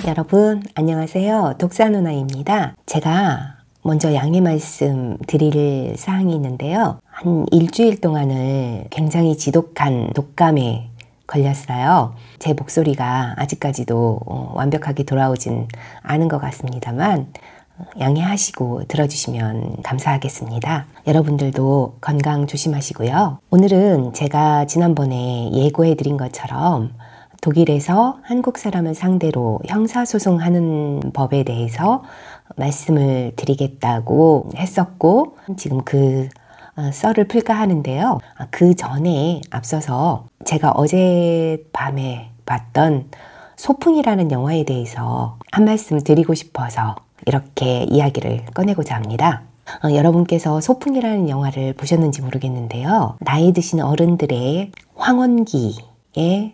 여러분 안녕하세요. 독사누나입니다. 제가 먼저 양해 말씀 드릴 사항이 있는데요. 한 일주일 동안을 굉장히 지독한 독감에 걸렸어요. 제 목소리가 아직까지도 완벽하게 돌아오진 않은 것 같습니다만 양해하시고 들어주시면 감사하겠습니다. 여러분들도 건강 조심하시고요. 오늘은 제가 지난번에 예고해 드린 것처럼 독일에서 한국 사람을 상대로 형사소송하는 법에 대해서 말씀을 드리겠다고 했었고 지금 그 썰을 풀까 하는데요. 그 전에 앞서서 제가 어젯밤에 봤던 소풍이라는 영화에 대해서 한 말씀 드리고 싶어서 이렇게 이야기를 꺼내고자 합니다. 여러분께서 소풍이라는 영화를 보셨는지 모르겠는데요. 나이 드신 어른들의 황혼기에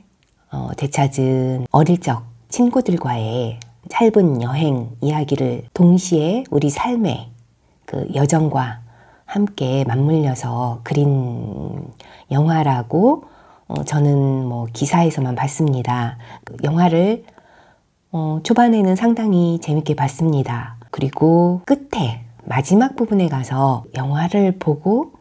되찾은 어릴 적 친구들과의 짧은 여행 이야기를 동시에 우리 삶의 그 여정과 함께 맞물려서 그린 영화라고 저는 기사에서만 봤습니다. 그 영화를 초반에는 상당히 재밌게 봤습니다. 그리고 끝에 마지막 부분에 가서 영화를 보고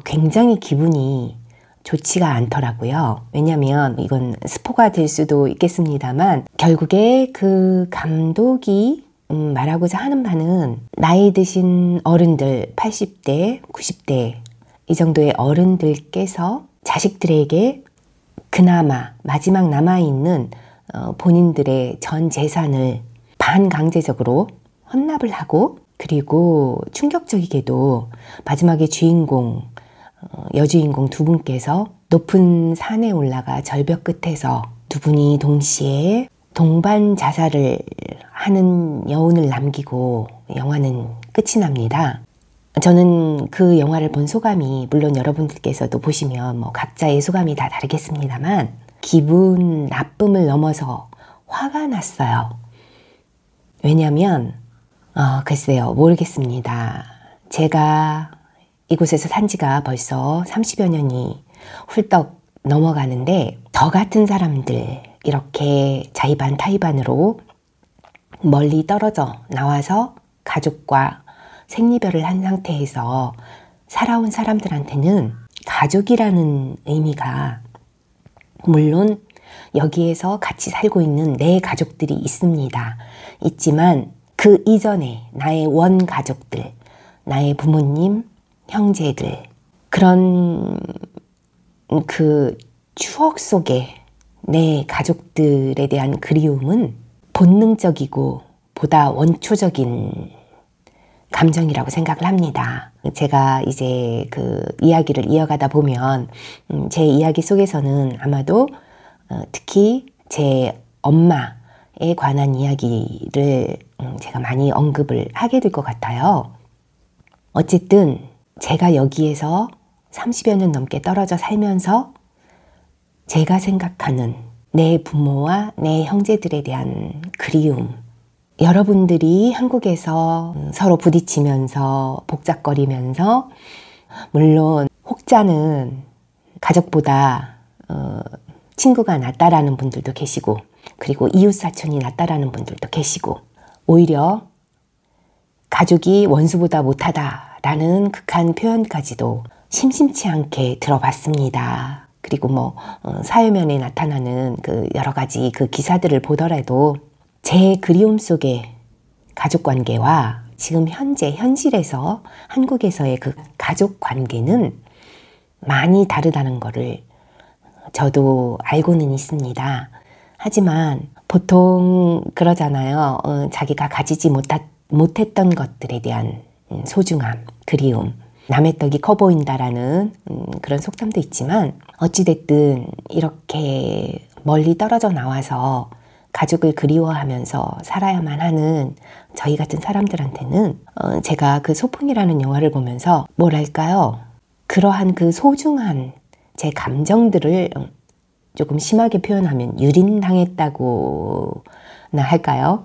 굉장히 기분이 좋지가 않더라고요. 왜냐면 이건 스포가 될 수도 있겠습니다만 결국에 그 감독이 말하고자 하는 바는 나이 드신 어른들 80대, 90대 이 정도의 어른들께서 자식들에게 그나마 마지막 남아있는 본인들의 전 재산을 반강제적으로 헌납을 하고 그리고 충격적이게도 마지막에 주인공 여주인공 두 분께서 높은 산에 올라가 절벽 끝에서 두 분이 동시에 동반 자살을 하는 여운을 남기고 영화는 끝이 납니다. 저는 그 영화를 본 소감이 물론 여러분들께서도 보시면 각자의 소감이 다 다르겠습니다만 기분 나쁨을 넘어서 화가 났어요. 왜냐면 글쎄요 모르겠습니다. 제가 이곳에서 산 지가 벌써 30여 년이 훌떡 넘어가는데 저 같은 사람들 이렇게 자의반 타의반으로 멀리 떨어져 나와서 가족과 생리별을 한 상태에서 살아온 사람들한테는 가족이라는 의미가 물론 여기에서 같이 살고 있는 내 가족들이 있습니다. 있지만 그 이전에 나의 원가족들, 나의 부모님, 형제들 그런 그 추억 속에 내 가족들에 대한 그리움은 본능적이고 보다 원초적인 감정이라고 생각을 합니다. 제가 이제 그 이야기를 이어가다 보면 제 이야기 속에서는 아마도 특히 제 엄마에 관한 이야기를 제가 많이 언급을 하게 될 것 같아요. 어쨌든 제가 여기에서 30여 년 넘게 떨어져 살면서 제가 생각하는 내 부모와 내 형제들에 대한 그리움 여러분들이 한국에서 서로 부딪히면서 복잡거리면서 물론 혹자는 가족보다 친구가 낫다라는 분들도 계시고 그리고 이웃사촌이 낫다라는 분들도 계시고 오히려 가족이 원수보다 못하다라는 극한 표현까지도 심심치 않게 들어봤습니다. 그리고 사회면에 나타나는 그 여러 가지 그 기사들을 보더라도 제 그리움 속의 가족관계와 지금 현재 현실에서 한국에서의 그 가족관계는 많이 다르다는 것을 저도 알고는 있습니다. 하지만 보통 그러잖아요. 자기가 가지지 못했던 것들에 대한 소중함, 그리움 남의 떡이 커 보인다라는 그런 속담도 있지만 어찌됐든 이렇게 멀리 떨어져 나와서 가족을 그리워하면서 살아야만 하는 저희 같은 사람들한테는 제가 그 소풍이라는 영화를 보면서 뭐랄까요? 그러한 그 소중한 제 감정들을 조금 심하게 표현하면 유린당했다고나 할까요?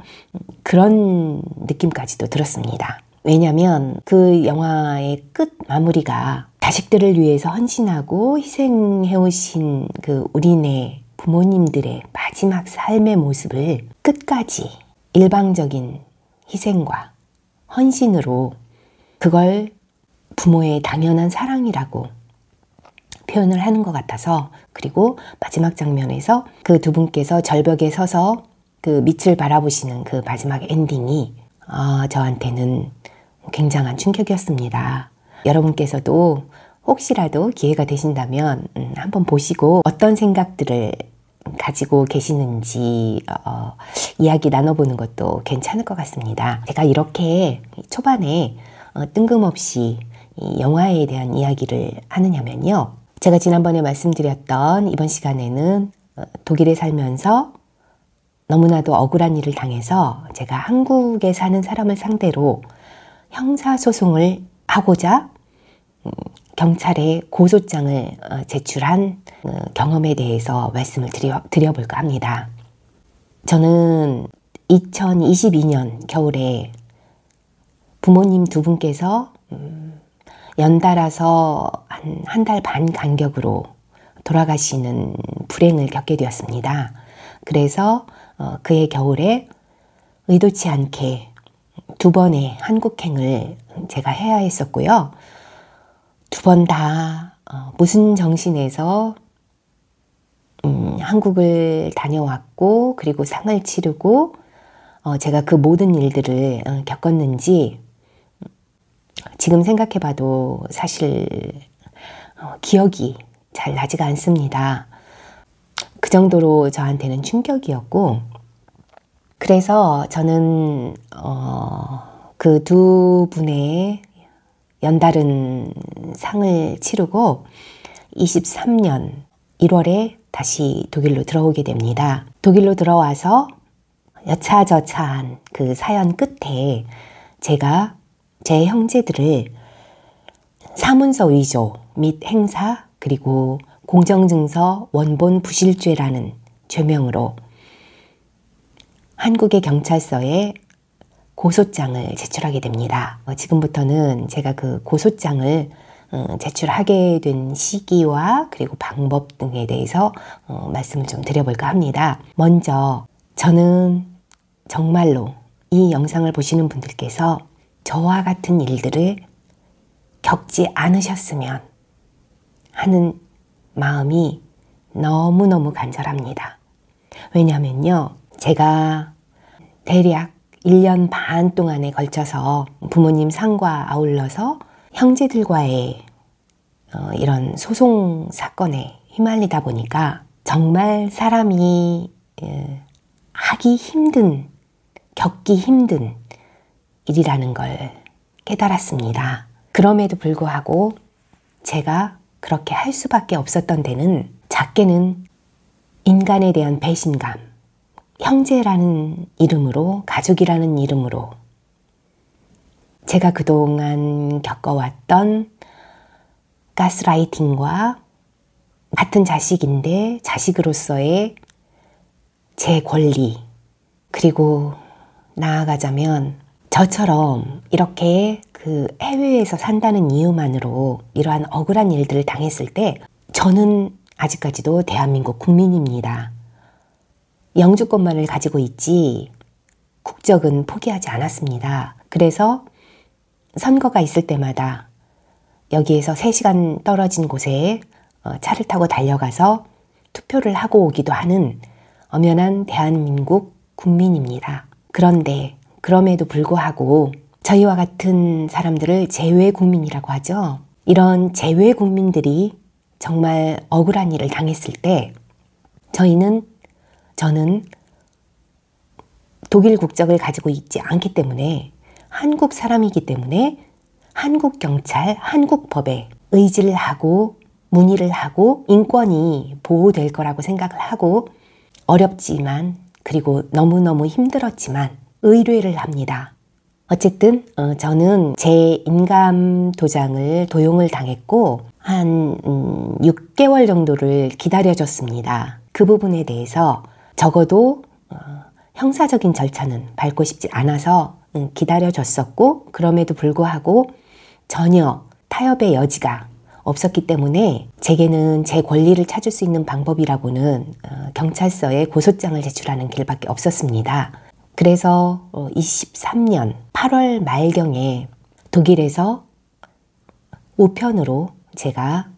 그런 느낌까지도 들었습니다. 왜냐하면 그 영화의 끝 마무리가 자식들을 위해서 헌신하고 희생해오신 그 우리네 부모님들의 마지막 삶의 모습을 끝까지 일방적인 희생과 헌신으로 그걸 부모의 당연한 사랑이라고 표현을 하는 것 같아서, 그리고 마지막 장면에서 그 두 분께서 절벽에 서서 그 밑을 바라보시는 그 마지막 엔딩이 저한테는 굉장한 충격이었습니다. 여러분께서도 혹시라도 기회가 되신다면 한번 보시고 어떤 생각들을 가지고 계시는지 이야기 나눠보는 것도 괜찮을 것 같습니다. 제가 이렇게 초반에 뜬금없이 이 영화에 대한 이야기를 하느냐면요, 제가 지난번에 말씀드렸던 이번 시간에는 독일에 살면서 너무나도 억울한 일을 당해서 제가 한국에 사는 사람을 상대로 형사소송을 하고자 경찰에 고소장을 제출한 경험에 대해서 말씀을 드려볼까 합니다. 저는 2022년 겨울에 부모님 두 분께서 연달아서 한 달 반 간격으로 돌아가시는 불행을 겪게 되었습니다. 그래서 그해 겨울에 의도치 않게 두 번의 한국행을 제가 해야 했었고요. 두 번 다 무슨 정신에서 한국을 다녀왔고, 그리고 상을 치르고 제가 그 모든 일들을 겪었는지 지금 생각해봐도 사실 기억이 잘 나지가 않습니다. 그 정도로 저한테는 충격이었고, 그래서 저는 그 두 분의 연달은 상을 치르고 23년 1월에 다시 독일로 들어오게 됩니다. 독일로 들어와서 여차저차한 그 사연 끝에 제가 제 형제들을 사문서 위조 및 행사, 그리고 공정증서 원본 부실죄라는 죄명으로 한국의 경찰서에 고소장을 제출하게 됩니다. 지금부터는 제가 그 고소장을 제출하게 된 시기와 그리고 방법 등에 대해서 말씀을 좀 드려볼까 합니다. 먼저 저는 정말로 이 영상을 보시는 분들께서 저와 같은 일들을 겪지 않으셨으면 하는 마음이 너무너무 간절합니다. 왜냐하면요, 제가 대략 1년 반 동안에 걸쳐서 부모님 상과 아울러서 형제들과의 이런 소송 사건에 휘말리다 보니까 정말 사람이 하기 힘든, 겪기 힘든 일이라는 걸 깨달았습니다. 그럼에도 불구하고 제가 그렇게 할 수밖에 없었던 데는 작게는 인간에 대한 배신감, 형제라는 이름으로, 가족이라는 이름으로 제가 그동안 겪어왔던 가스라이팅과 같은 자식인데 자식으로서의 제 권리, 그리고 나아가자면 저처럼 이렇게 그 해외에서 산다는 이유만으로 이러한 억울한 일들을 당했을 때 저는 아직까지도 대한민국 국민입니다. 영주권만을 가지고 있지 국적은 포기하지 않았습니다. 그래서 선거가 있을 때마다 여기에서 3시간 떨어진 곳에 차를 타고 달려가서 투표를 하고 오기도 하는 엄연한 대한민국 국민입니다. 그런데 그럼에도 불구하고 저희와 같은 사람들을 재외국민이라고 하죠. 이런 재외국민들이 정말 억울한 일을 당했을 때 저는 독일 국적을 가지고 있지 않기 때문에, 한국 사람이기 때문에 한국 경찰, 한국 법에 의지를 하고 문의를 하고 인권이 보호될 거라고 생각을 하고, 어렵지만 그리고 너무너무 힘들었지만 의뢰를 합니다. 어쨌든 저는 제 인감 도장을 도용을 당했고 한 6개월 정도를 기다려줬습니다. 그 부분에 대해서 적어도 형사적인 절차는 밟고 싶지 않아서 기다려줬었고, 그럼에도 불구하고 전혀 타협의 여지가 없었기 때문에 제게는 제 권리를 찾을 수 있는 방법이라고는 경찰서에 고소장을 제출하는 길밖에 없었습니다. 그래서 23년 8월 말경에 독일에서 우편으로 제가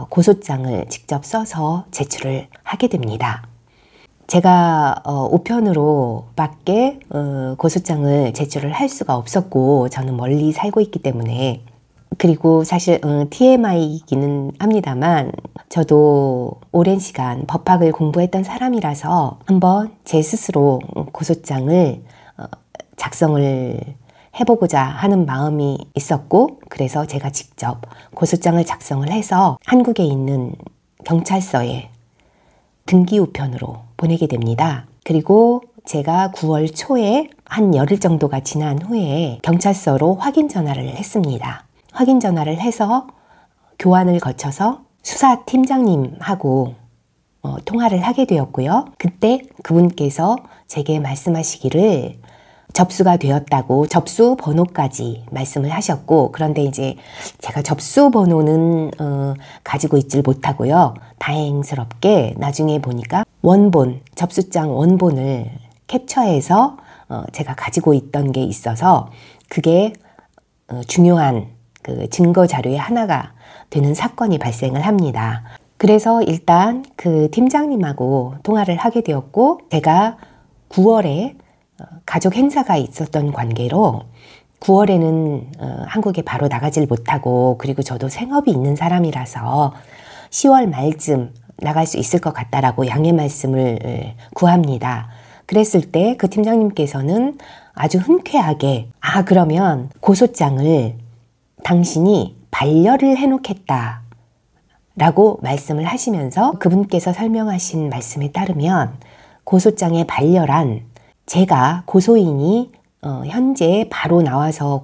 고소장을 직접 써서 제출을 하게 됩니다. 제가 우편으로 밖에 고소장을 제출을 할 수가 없었고 저는 멀리 살고 있기 때문에, 그리고 사실 TMI이기는 합니다만 저도 오랜 시간 법학을 공부했던 사람이라서 한번 제 스스로 고소장을 작성을 해보고자 하는 마음이 있었고, 그래서 제가 직접 고소장을 작성을 해서 한국에 있는 경찰서에 등기 우편으로 보내게 됩니다. 그리고 제가 9월 초에 한 열흘 정도가 지난 후에 경찰서로 확인 전화를 했습니다. 확인 전화를 해서 교환을 거쳐서 수사팀장님하고 통화를 하게 되었고요. 그때 그분께서 제게 말씀하시기를 접수가 되었다고 접수 번호까지 말씀을 하셨고, 그런데 이제 제가 접수 번호는 가지고 있질 못하고요. 다행스럽게 나중에 보니까 원본, 접수장 원본을 캡처해서 제가 가지고 있던 게 있어서 그게 중요한 그 증거 자료의 하나가 되는 사건이 발생을 합니다. 그래서 일단 그 팀장님하고 통화를 하게 되었고, 제가 9월에 가족 행사가 있었던 관계로 9월에는 한국에 바로 나가질 못하고, 그리고 저도 생업이 있는 사람이라서 10월 말쯤 나갈 수 있을 것 같다라고 양해 말씀을 구합니다. 그랬을 때 그 팀장님께서는 아주 흔쾌하게 그러면 고소장을 당신이 반려를 해놓겠다 라고 말씀을 하시면서, 그분께서 설명하신 말씀에 따르면 고소장의 반려란 제가 고소인이 현재 바로 나와서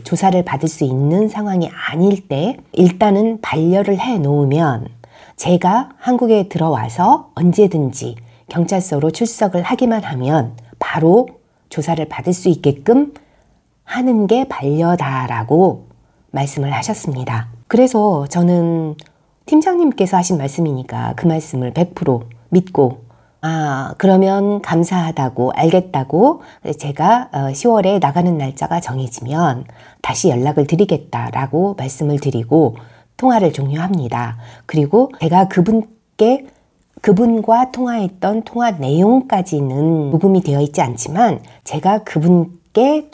조사를 받을 수 있는 상황이 아닐 때 일단은 반려를 해 놓으면 제가 한국에 들어와서 언제든지 경찰서로 출석을 하기만 하면 바로 조사를 받을 수 있게끔 하는 게 반려다라고 말씀을 하셨습니다. 그래서 저는 팀장님께서 하신 말씀이니까 그 말씀을 100% 믿고 그러면 감사하다고, 알겠다고, 제가 10월에 나가는 날짜가 정해지면 다시 연락을 드리겠다라고 말씀을 드리고 통화를 종료합니다. 그리고 제가 그분과 통화했던 통화 내용까지는 녹음이 되어 있지 않지만 제가 그분께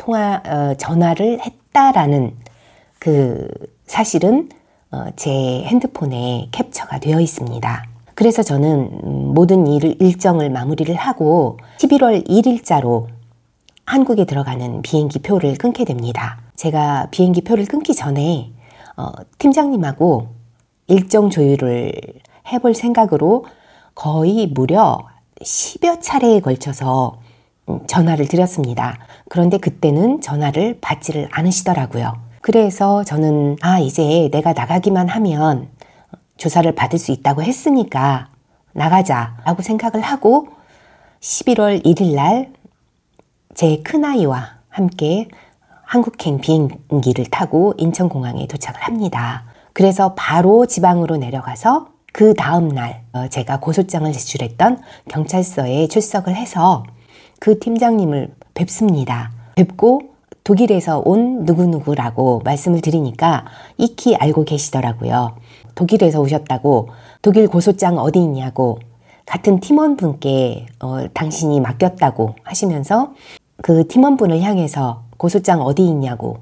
전화를 했다라는 그 사실은 제 핸드폰에 캡처가 되어 있습니다. 그래서 저는 모든 일정을 마무리를 하고 11월 1일자로 한국에 들어가는 비행기 표를 끊게 됩니다. 제가 비행기 표를 끊기 전에 팀장님하고 일정 조율을 해볼 생각으로 거의 무려 10여 차례에 걸쳐서 전화를 드렸습니다. 그런데 그때는 전화를 받지를 않으시더라고요. 그래서 저는 이제 내가 나가기만 하면 조사를 받을 수 있다고 했으니까 나가자 라고 생각을 하고 11월 1일 날 제 큰아이와 함께 한국행 비행기를 타고 인천공항에 도착을 합니다. 그래서 바로 지방으로 내려가서 그 다음 날 제가 고소장을 제출했던 경찰서에 출석을 해서 그 팀장님을 뵙습니다. 뵙고 독일에서 온 누구누구라고 말씀을 드리니까 익히 알고 계시더라고요. 독일에서 오셨다고, 독일 고소장 어디 있냐고, 같은 팀원분께 당신이 맡겼다고 하시면서 그 팀원분을 향해서 고소장 어디 있냐고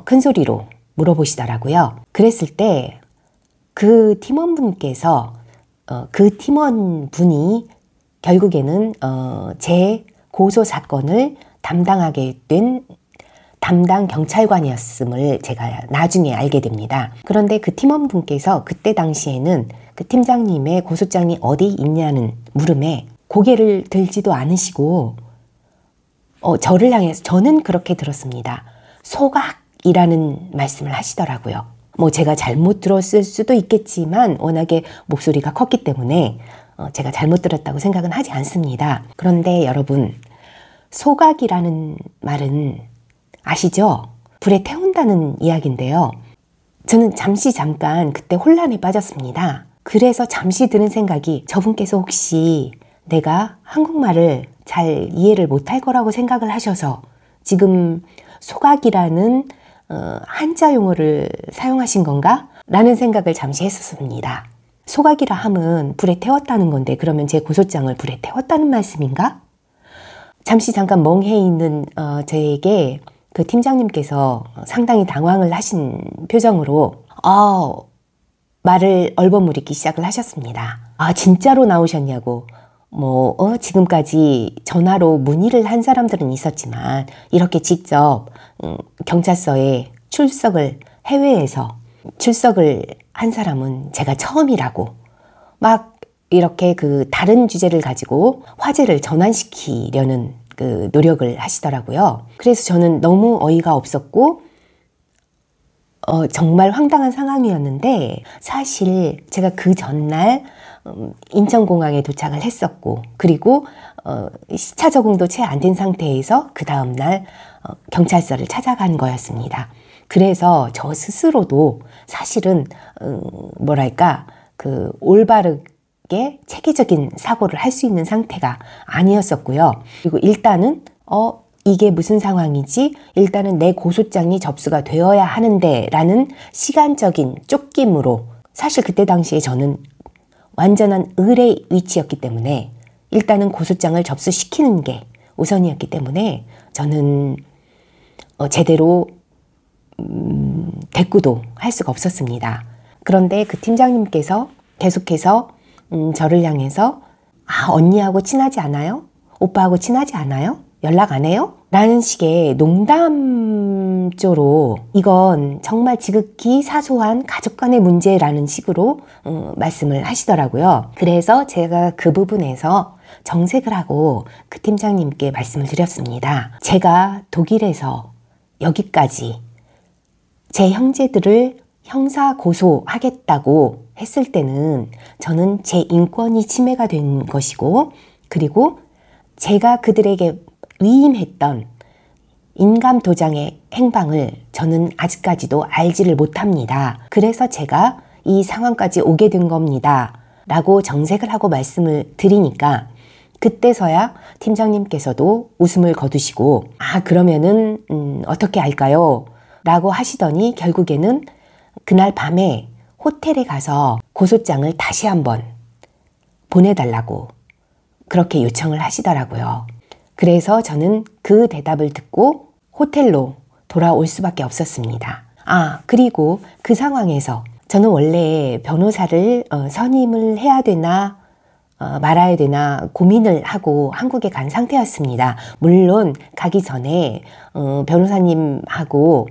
큰 소리로 물어보시더라고요. 그랬을 때 그 팀원분께서 그 팀원분이 결국에는 제 고소 사건을 담당하게 된 담당 경찰관이었음을 제가 나중에 알게 됩니다. 그런데 그 팀원분께서 그때 당시에는 그 팀장님의 고소장이 어디 있냐는 물음에 고개를 들지도 않으시고 저를 향해서, 저는 그렇게 들었습니다. 소각이라는 말씀을 하시더라고요. 제가 잘못 들었을 수도 있겠지만 워낙에 목소리가 컸기 때문에 제가 잘못 들었다고 생각은 하지 않습니다. 그런데 여러분, 소각이라는 말은 아시죠? 불에 태운다는 이야기인데요. 저는 잠깐 그때 혼란에 빠졌습니다. 그래서 잠시 드는 생각이 저분께서 혹시 내가 한국말을 잘 이해를 못할 거라고 생각을 하셔서 지금 소각이라는 한자 용어를 사용하신 건가? 라는 생각을 잠시 했었습니다. 소각이라 함은 불에 태웠다는 건데 그러면 제 고소장을 불에 태웠다는 말씀인가? 잠깐 멍해 있는 저에게 그 팀장님께서 상당히 당황을 하신 표정으로 말을 얼버무리기 시작을 하셨습니다. 진짜로 나오셨냐고. 지금까지 전화로 문의를 한 사람들은 있었지만 이렇게 직접 경찰서에 해외에서 출석을 한 사람은 제가 처음이라고 막 이렇게 그 다른 주제를 가지고 화제를 전환시키려는 그 노력을 하시더라고요. 그래서 저는 너무 어이가 없었고 정말 황당한 상황이었는데 사실 제가 그 전날 인천공항에 도착을 했었고 그리고 시차 적응도 채 안 된 상태에서 그 다음날 경찰서를 찾아간 거였습니다. 그래서 저 스스로도 사실은 그 올바르게 체계적인 사고를 할 수 있는 상태가 아니었었고요. 그리고 일단은 이게 무슨 상황이지? 일단은 내 고소장이 접수가 되어야 하는데 라는 시간적인 쫓김으로 사실 그때 당시에 저는 완전한 을의 위치였기 때문에 일단은 고소장을 접수시키는 게 우선이었기 때문에 저는 제대로 대꾸도 할 수가 없었습니다. 그런데 그 팀장님께서 계속해서 저를 향해서 언니하고 친하지 않아요? 오빠하고 친하지 않아요? 연락 안 해요? 라는 식의 농담조로 이건 정말 지극히 사소한 가족 간의 문제라는 식으로 말씀을 하시더라고요. 그래서 제가 그 부분에서 정색을 하고 그 팀장님께 말씀을 드렸습니다. 제가 독일에서 여기까지 제 형제들을 형사 고소하겠다고 했을 때는 저는 제 인권이 침해가 된 것이고 그리고 제가 그들에게 위임했던 인감도장의 행방을 저는 아직까지도 알지를 못합니다. 그래서 제가 이 상황까지 오게 된 겁니다. 라고 정색을 하고 말씀을 드리니까 그때서야 팀장님께서도 웃음을 거두시고 그러면은 어떻게 할까요? 라고 하시더니 결국에는 그날 밤에 호텔에 가서 고소장을 다시 한번 보내달라고 그렇게 요청을 하시더라고요. 그래서 저는 그 대답을 듣고 호텔로 돌아올 수밖에 없었습니다. 그리고 그 상황에서 저는 원래 변호사를 선임을 해야 되나 말아야 되나 고민을 하고 한국에 간 상태였습니다. 물론 가기 전에 변호사님하고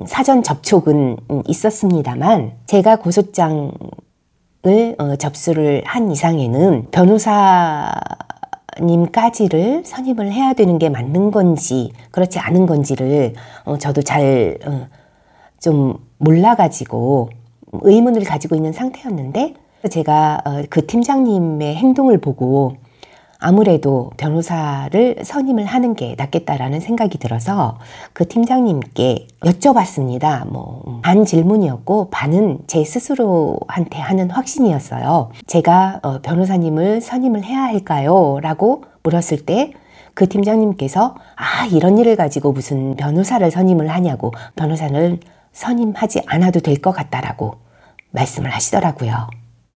사전 접촉은 있었습니다만 제가 고소장을 접수를 한 이상에는 변호사님까지를 선임을 해야 되는 게 맞는 건지 그렇지 않은 건지를 저도 잘 좀 몰라가지고 의문을 가지고 있는 상태였는데 제가 그 팀장님의 행동을 보고 아무래도 변호사를 선임을 하는 게 낫겠다라는 생각이 들어서 그 팀장님께 여쭤봤습니다. 반 질문이었고 반은 제 스스로한테 하는 확신이었어요. 제가 변호사님을 선임을 해야 할까요? 라고 물었을 때 그 팀장님께서 이런 일을 가지고 무슨 변호사를 선임을 하냐고 변호사를 선임하지 않아도 될 것 같다라고 말씀을 하시더라고요.